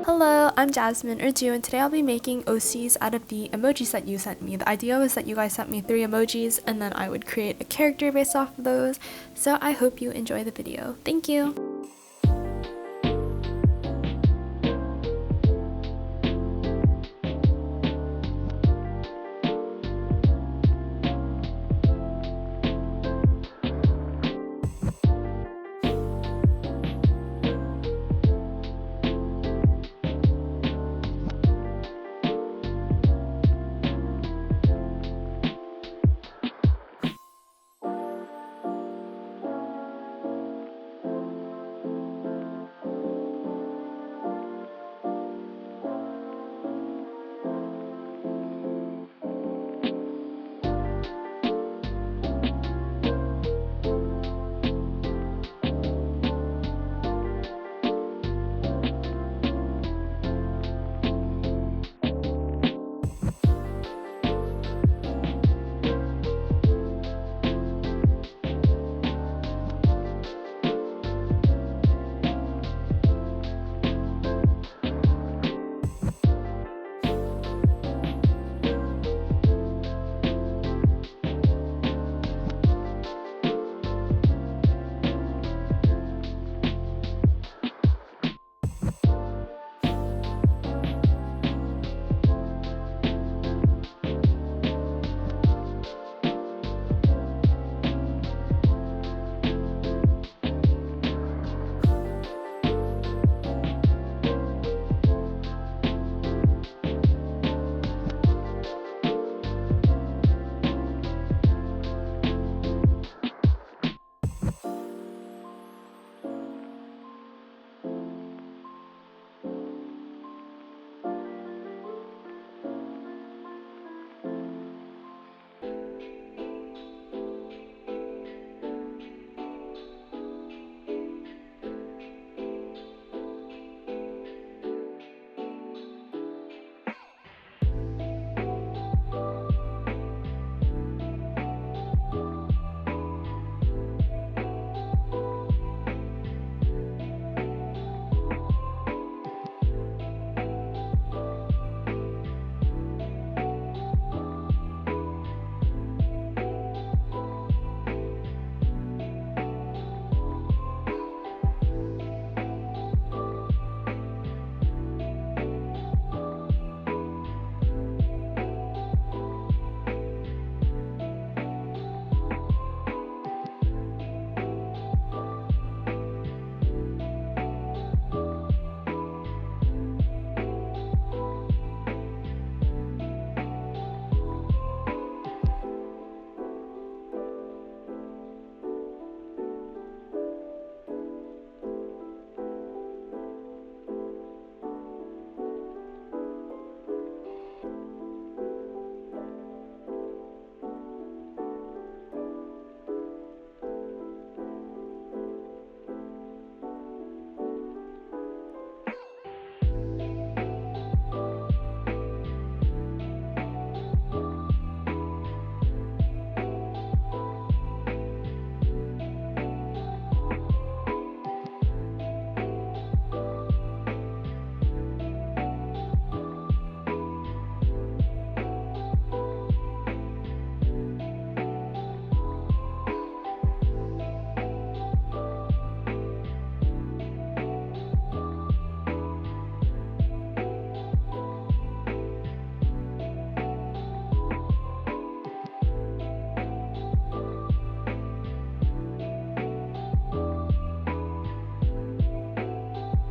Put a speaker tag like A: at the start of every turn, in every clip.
A: Hello, I'm Jasmine or Ju, and today I'll be making OCs out of the emojis that you sent me. The idea was that you guys sent me 3 emojis and then I would create a character based off of those, so I hope you enjoy the video. Thank you!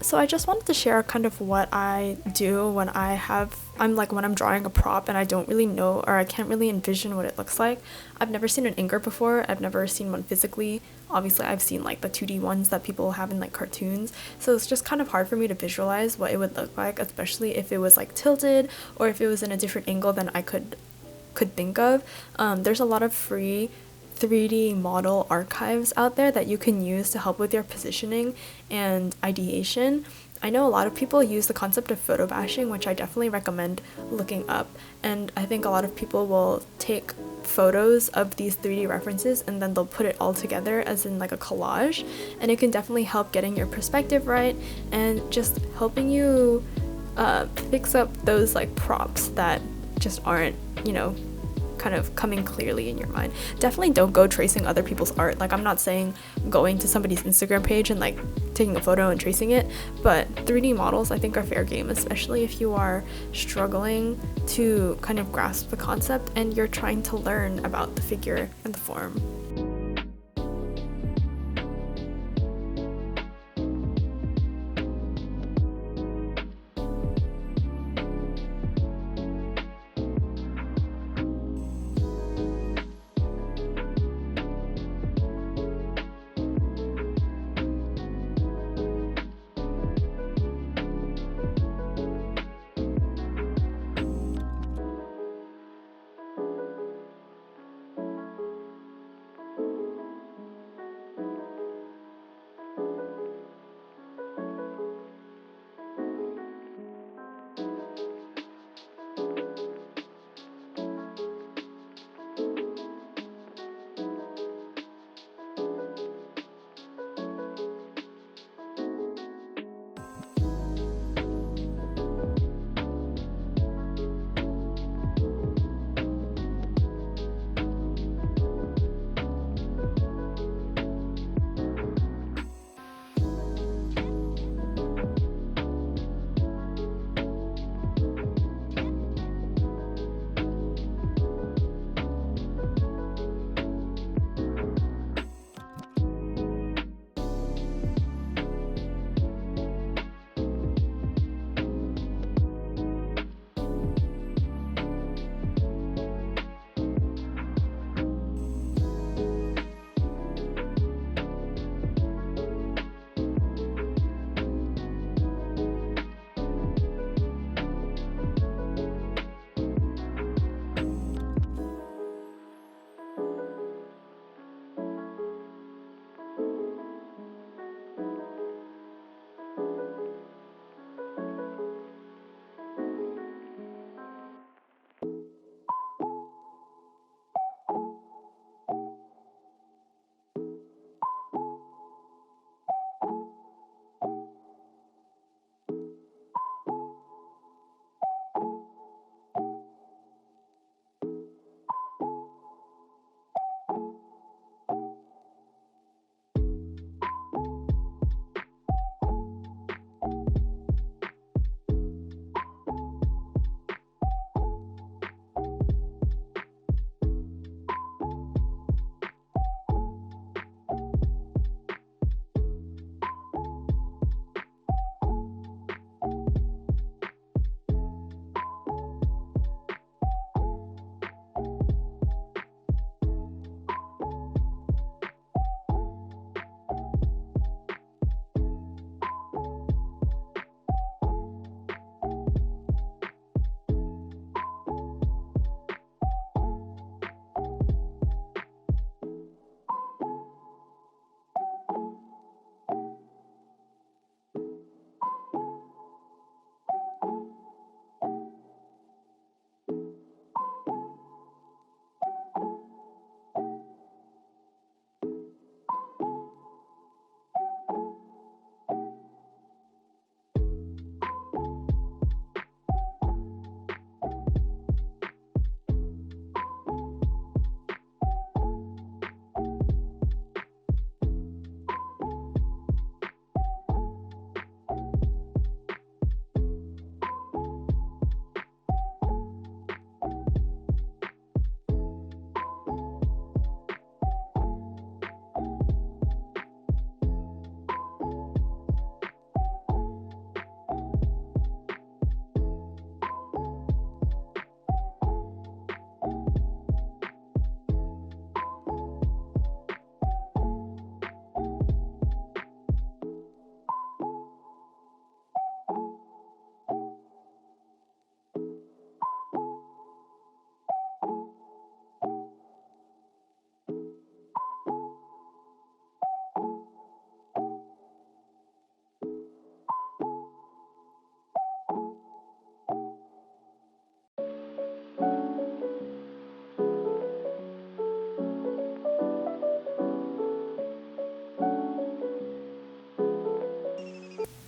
A: So I just wanted to share kind of what I do when when I'm drawing a prop and I don't really know, or I can't really envision what it looks like. I've never seen an inker before. I've never seen one physically. Obviously I've seen like the 2D ones that people have in like cartoons, so it's just kind of hard for me to visualize what it would look like, especially if it was like tilted or if it was in a different angle than I could think of. There's a lot of free 3D model archives out there that you can use to help with your positioning and ideation. I know a lot of people use the concept of photo bashing, which I definitely recommend looking up, and I think a lot of people will take photos of these 3D references and then they'll put it all together as in like a collage, and it can definitely help getting your perspective right and just helping you fix up those like props that just aren't, you know, kind of coming clearly in your mind. Definitely don't go tracing other people's art. Like, I'm not saying going to somebody's Instagram page and like taking a photo and tracing it, but 3D models I think are fair game, especially if you are struggling to kind of grasp the concept and you're trying to learn about the figure and the form.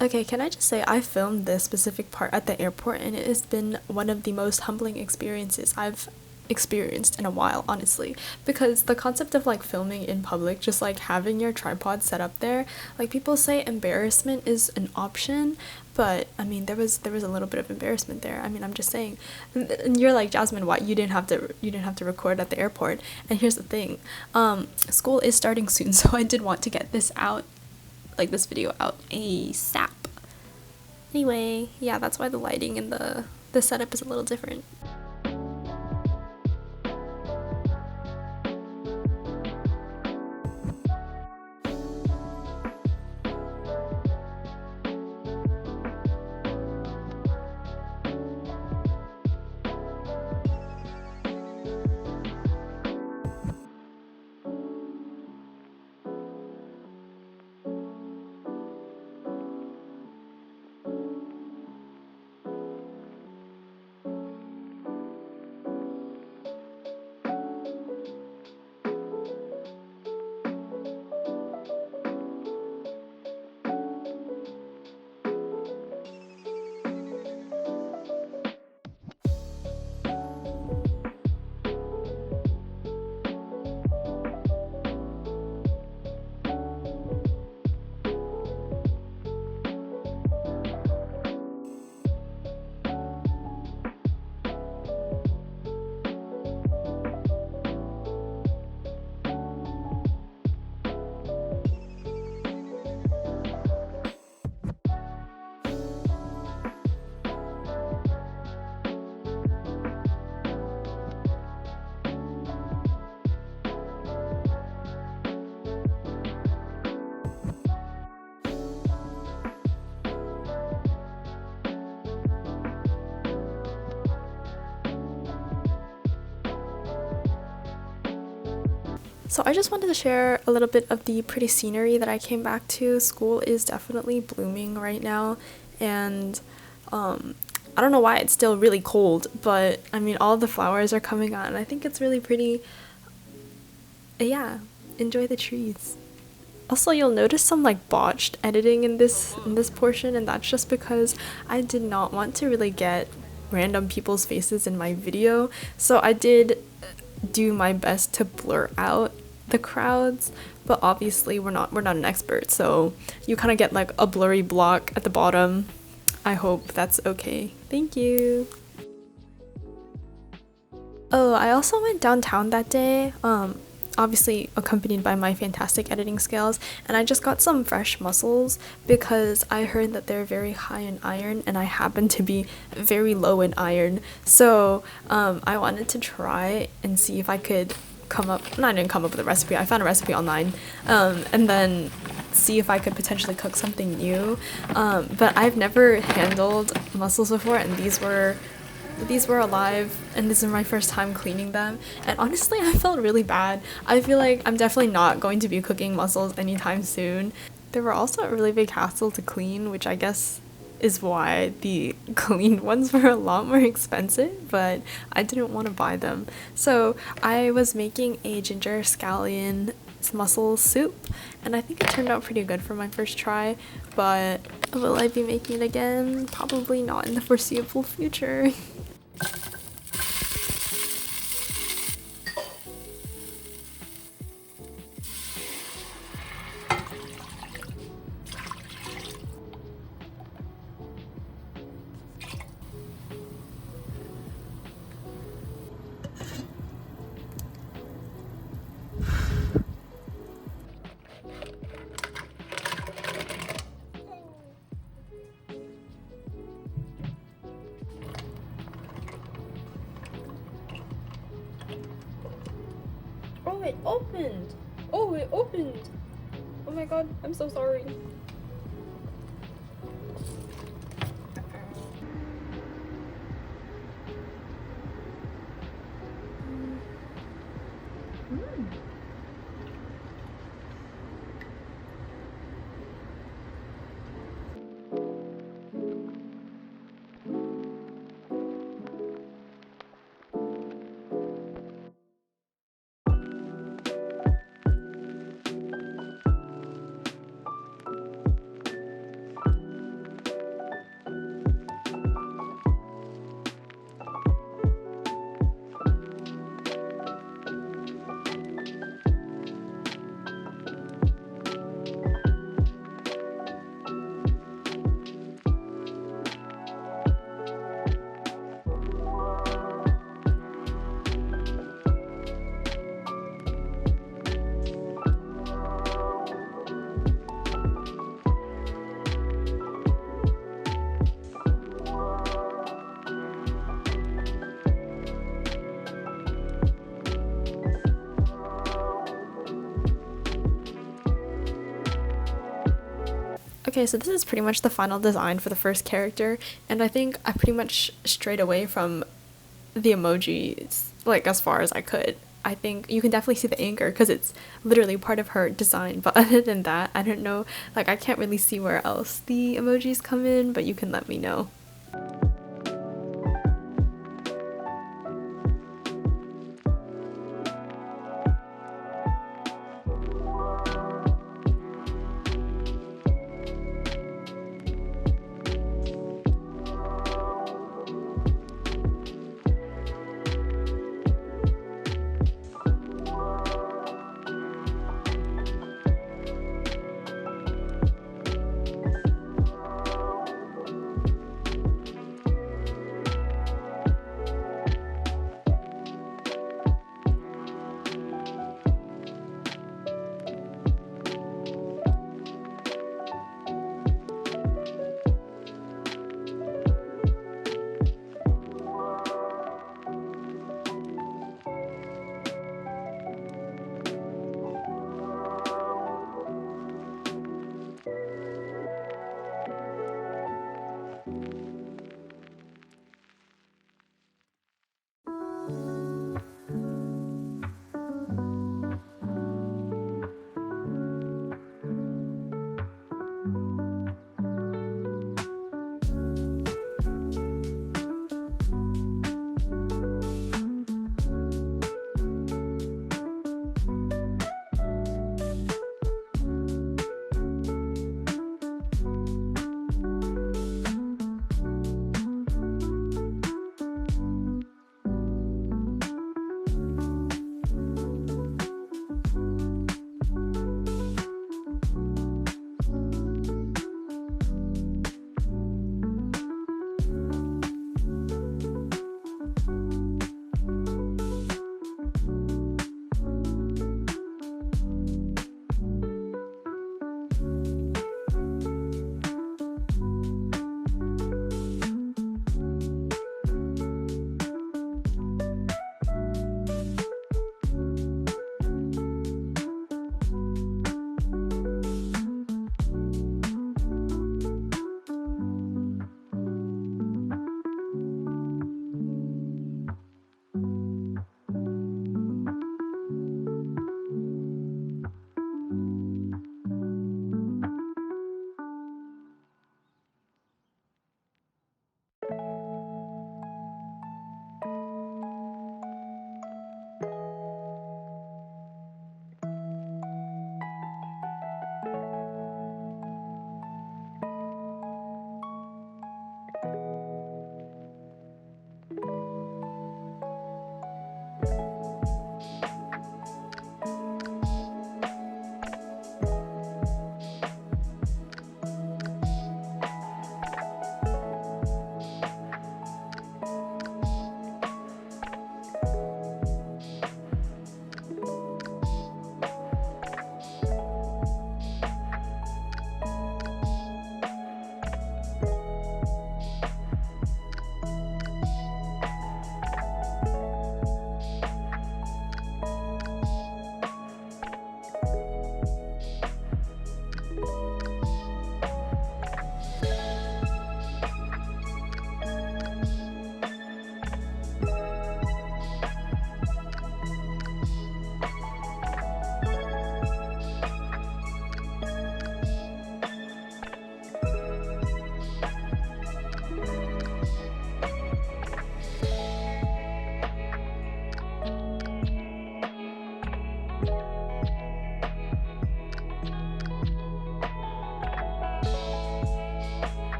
A: Okay, can I just say I filmed this specific part at the airport and it has been one of the most humbling experiences I've experienced in a while, honestly. Because the concept of like filming in public, just like having your tripod set up there, like people say embarrassment is an option, but I mean there was a little bit of embarrassment there. I mean, I'm just saying. And you're like, Jasmine, why you didn't have to record at the airport? And here's the thing. School is starting soon, so I did want to get this out, like this video out ASAP. Anyway, yeah, that's why the lighting and the setup is a little different. So I just wanted to share a little bit of the pretty scenery that I came back to. School is definitely blooming right now, and I don't know why it's still really cold, but I mean all the flowers are coming on. I think it's really pretty. Yeah, enjoy the trees. Also, you'll notice some like botched editing in this portion, and that's just because I did not want to really get random people's faces in my video. So I did do my best to blur out the crowds, but obviously we're not an expert, so you kind of get like a blurry block at the bottom. I hope that's okay. Thank you. Oh, I also went downtown that day, obviously accompanied by my fantastic editing skills, and I just got some fresh mussels because I heard that they're very high in iron and I happen to be very low in iron. So I wanted to try and see if I could I didn't come up with a recipe, I found a recipe online, and then see if I could potentially cook something new. But I've never handled mussels before, and these were alive, and this is my first time cleaning them, and honestly I felt really bad. I feel like I'm definitely not going to be cooking mussels anytime soon. They were also a really big hassle to clean, which I guess is why the cleaned ones were a lot more expensive, but I didn't want to buy them. So I was making a ginger scallion mussel soup, and I think it turned out pretty good for my first try, but will I be making it again? Probably not in the foreseeable future. Oh, it opened! Oh, it opened! Oh my god, I'm so sorry. Okay, so this is pretty much the final design for the first character, and I think I pretty much strayed away from the emojis like as far as I could. I think you can definitely see the anchor because it's literally part of her design, but other than that, I don't know, like I can't really see where else the emojis come in, but you can let me know.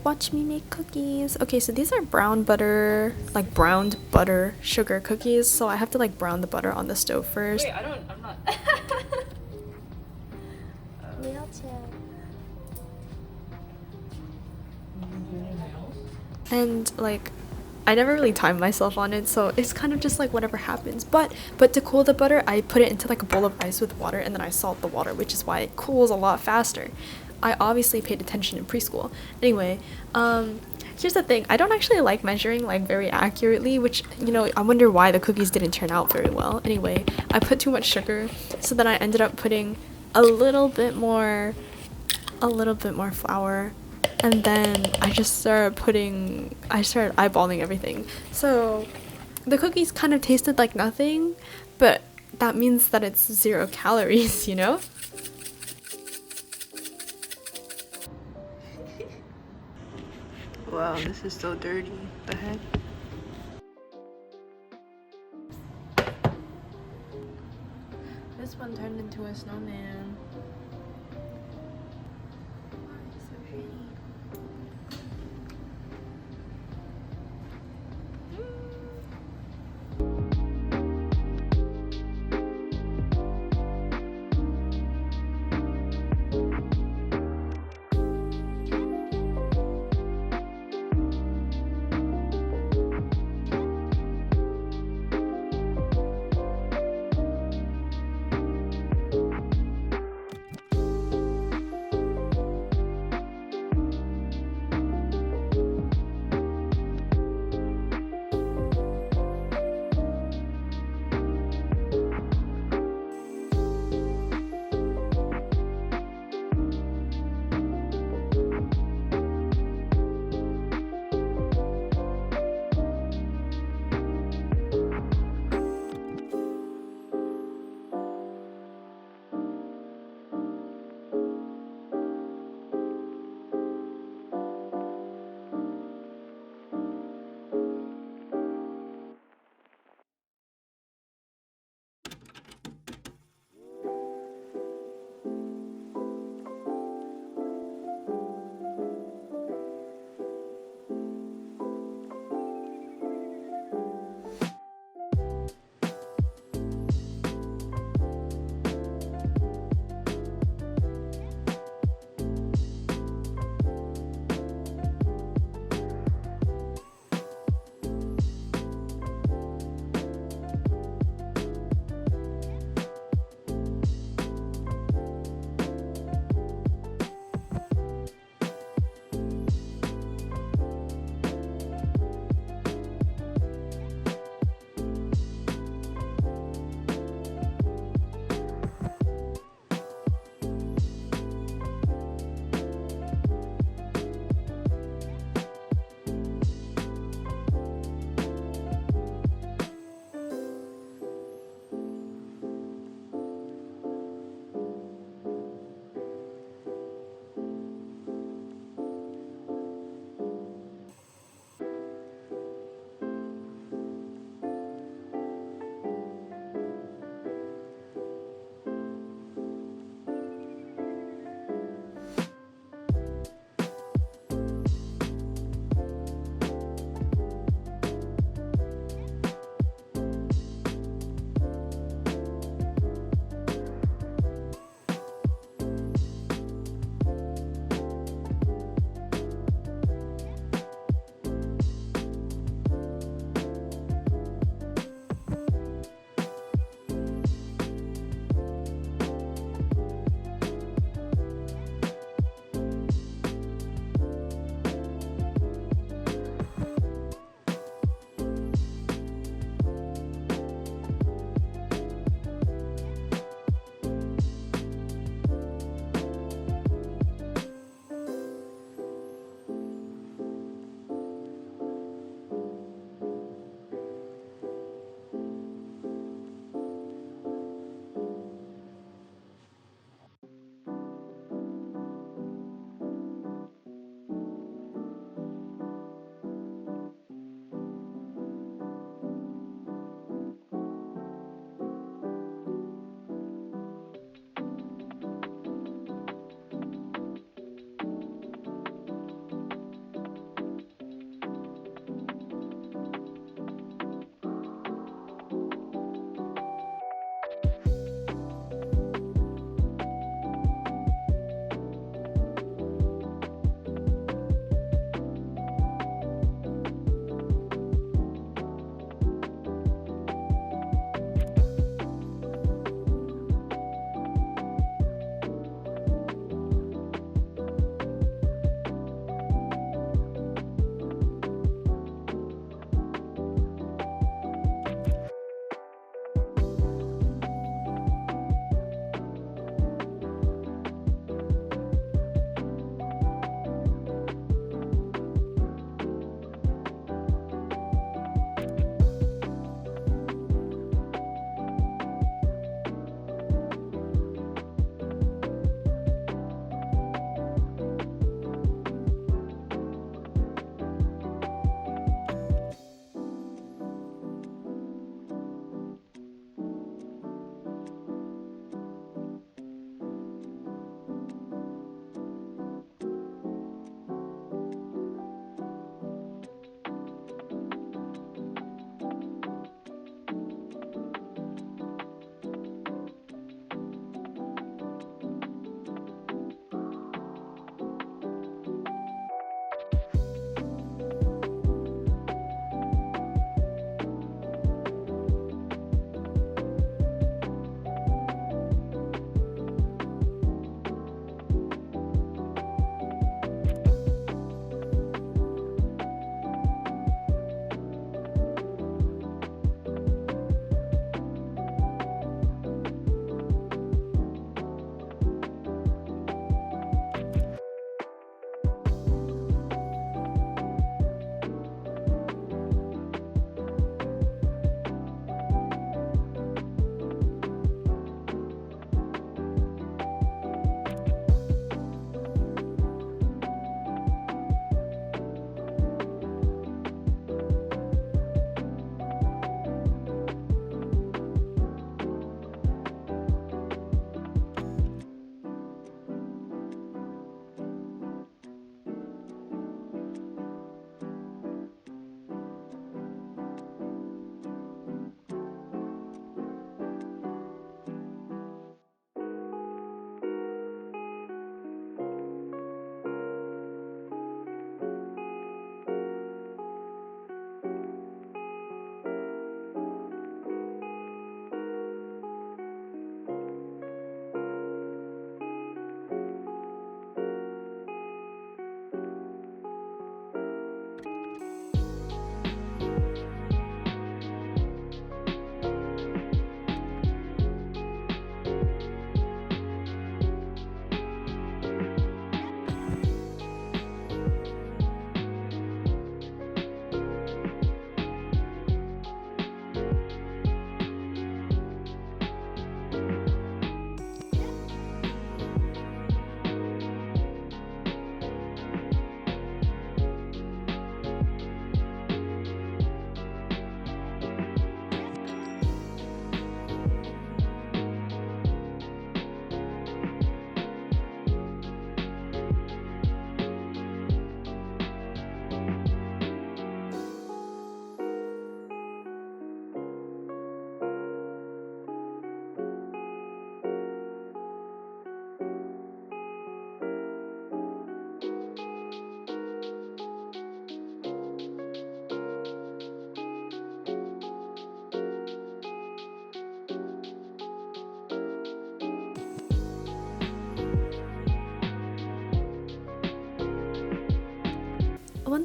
A: Watch me make cookies. Okay, so these are brown butter, like browned butter sugar cookies. So I have to like brown the butter on the stove first.
B: Wait, I'm not.
A: And like I never really timed myself on it, so it's kind of just like whatever happens. But to cool the butter, I put it into like a bowl of ice with water, and then I salt the water, which is why it cools a lot faster. I obviously paid attention in preschool. Anyway, here's the thing. I don't actually like measuring like very accurately, which, you know, I wonder why the cookies didn't turn out very well. Anyway, I put too much sugar, so then I ended up putting a little bit more flour, and then I started eyeballing everything. So the cookies kind of tasted like nothing, but that means that it's 0 calories, you know?
B: Wow, this is so dirty. The heck? This one turned into a snowman. So pretty.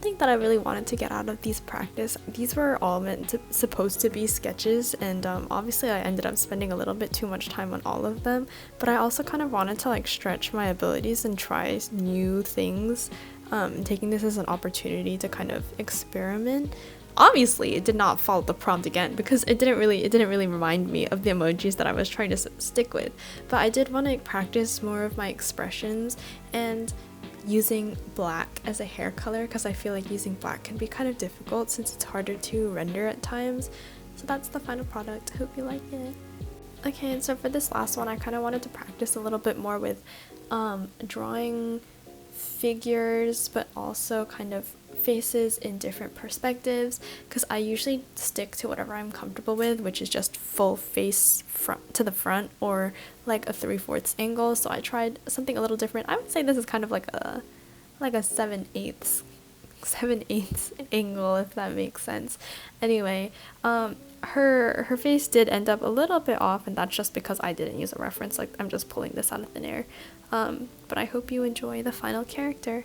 A: thing that I really wanted to get out of these practice, these were all supposed to be sketches, and obviously I ended up spending a little bit too much time on all of them, but I also kind of wanted to like stretch my abilities and try new things, taking this as an opportunity to kind of experiment. Obviously it did not follow the prompt again because it didn't really remind me of the emojis that I was trying to stick with, but I did want to practice more of my expressions and using black as a hair color, because I feel like using black can be kind of difficult since it's harder to render at times. So that's the final product. I hope you like it. Okay, and so for this last one I kind of wanted to practice a little bit more with drawing figures, but also kind of faces in different perspectives, because I usually stick to whatever I'm comfortable with, which is just full face front to the front or like a 3/4 angle. So I tried something a little different. I would say this is kind of like a 7/8 angle, if that makes sense. Anyway, her face did end up a little bit off, and that's just because I didn't use a reference. Like, I'm just pulling this out of thin air. But I hope you enjoy the final character.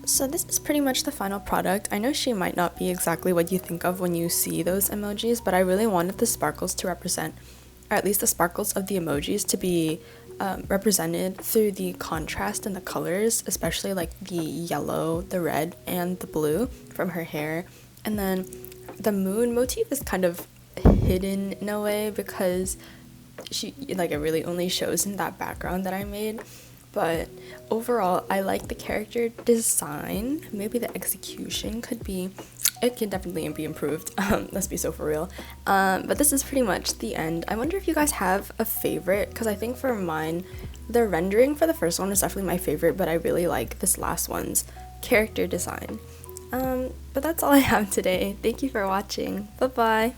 A: So this is pretty much the final product. I know she might not be exactly what you think of when you see those emojis, but I really wanted the sparkles to represent, or at least the sparkles of the emojis to be represented through the contrast in the colors, especially like the yellow, the red, and the blue from her hair. And then the moon motif is kind of hidden in a way because it really only shows in that background that I made. But overall, I like the character design. Maybe the execution it can definitely be improved. Let's be so for real. But this is pretty much the end. I wonder if you guys have a favorite, because I think for mine, the rendering for the first one is definitely my favorite, but I really like this last one's character design. But that's all I have today. Thank you for watching. Bye bye.